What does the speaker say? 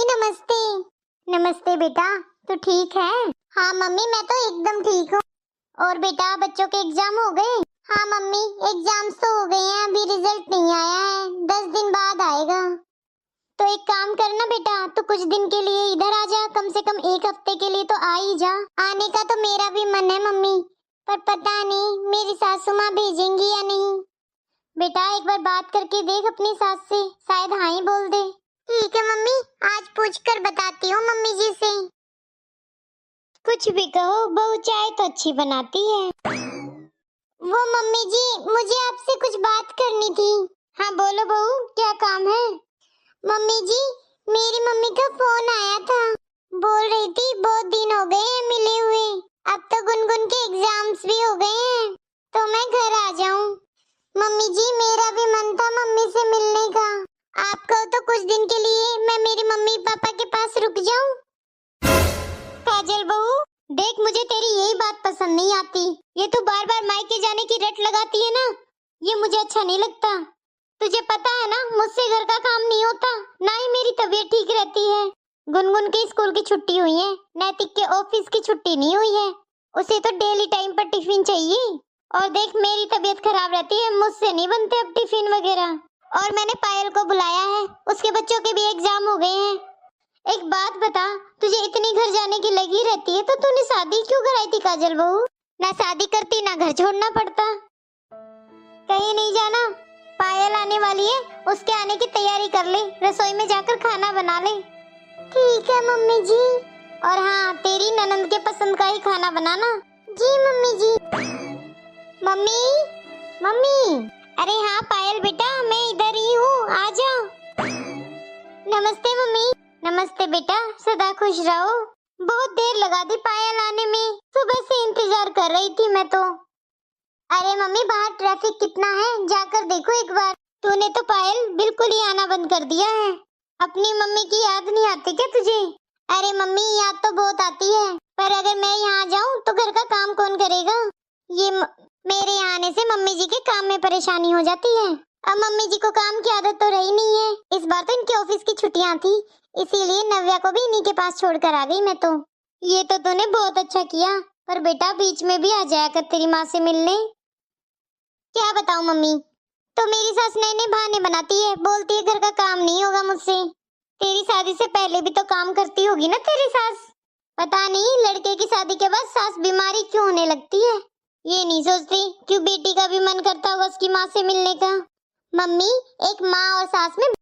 Mummy नमस्ते। नमस्ते बेटा, तू ठीक है? हाँ मम्मी मैं तो एकदम ठीक हूँ। और बेटा बच्चों के एग्जाम हो गए? हाँ मम्मी एग्जाम्स तो हो गए हैं, अभी रिजल्ट नहीं आया है, 10 दिन बाद आएगा। तो एक काम करना बेटा, तू कुछ दिन के लिए इधर आ जा, कम से कम एक हफ्ते के लिए तो आ ही जा। आने का तो मेरा भी मन है मम्मी, पर पता नहीं मेरी सासू माँ भेजेंगी या नहीं। बेटा एक बार बात करके देख अपनी सास से, शायद हाँ ही बोल दे। ठीक है मम्मी, आज पूछ कर बताती हूँ मम्मी जी से। कुछ भी कहो, बहू चाय तो अच्छी बनाती है। वो मम्मी जी मुझे आपसे कुछ बात करनी थी। हाँ बोलो बहू, क्या काम है? मम्मी जी मेरी मम्मी का फोन आया था, बोल रही थी बहुत दिन हो गए हैं मिले हुए, अब तो गुनगुन के एग्जाम्स भी हो गए हैं, तो मैं घर आ जाऊं। मम्मी जी मेरा भी मन था मम्मी से मिलने का, आप कहो तो कुछ दिन के लिए मैं मेरी मम्मी पापा के पास रुक जाऊं। काजल बहू देख, मुझे तेरी यही बात पसंद नहीं आती, ये तू बार बार मायके जाने की रट लगाती है ना, ये मुझे अच्छा नहीं लगता। तुझे पता है ना मुझसे घर का काम नहीं होता, ना ही मेरी तबीयत ठीक रहती है। गुनगुन के स्कूल की छुट्टी हुई है, नैतिक के ऑफिस की छुट्टी नहीं हुई है, उसे तो डेली टाइम पर टिफिन चाहिए। और देख मेरी तबीयत खराब रहती है, मुझसे नहीं बनते अब टिफिन वगैरह। और मैंने पायल को बुलाया है, उसके बच्चों के भी एग्जाम हो गए हैं। एक बात बता, तुझे इतनी घर जाने की लगी रहती है तो तूने शादी क्यों कराई थी काजल बहू? ना शादी करती ना घर छोड़ना पड़ता। कहीं नहीं जाना, पायल आने वाली है, उसके आने की तैयारी कर ले, रसोई में जाकर खाना बना ले। ठीक है मम्मी जी। और हाँ तेरी ननंद के पसंद का ही खाना बनाना। जी मम्मी जी। Mummy mummy. अरे हाँ पायल बेटा मैं इधर ही हूँ, आ जा। नमस्ते मम्मी। नमस्ते बेटा, सदा खुश रहो। बहुत देर लगा दी पायल आने में, सुबह से इंतजार कर रही थी मैं तो। अरे मम्मी बाहर ट्रैफिक कितना है, जाकर देखो एक बार। तूने तो पायल बिल्कुल ही आना बंद कर दिया है, अपनी मम्मी की याद नहीं आती क्या तुझे? अरे मम्मी याद तो बहुत आती है, पर अगर मैं यहाँ जाऊँ तो घर का काम कौन करेगा? मेरे यहाँ आने से मम्मी जी के काम में परेशानी हो जाती है। अब मम्मी जी को काम की आदत तो रही नहीं है, इस बार तो इनके ऑफिस की छुट्टियां थी, इसीलिए नव्या को भी इन्हीं के पास छोड़कर आ गई मैं तो। ये तो तूने बहुत अच्छा किया, पर बेटा बीच में भी आ जाया कर तेरी माँ से मिलने। क्या बताऊं मम्मी, तो मेरी सास नए नए बहाने बनाती है, बोलती है घर का काम नहीं होगा मुझसे। तेरी शादी से पहले भी तो काम करती होगी ना तेरी सास। पता नहीं लड़के की शादी के बाद सास बीमारी क्यों होने लगती है, ये नहीं सोचती क्यों बेटी का भी मन करता होगा उसकी माँ से मिलने का। मम्मी एक माँ और सास में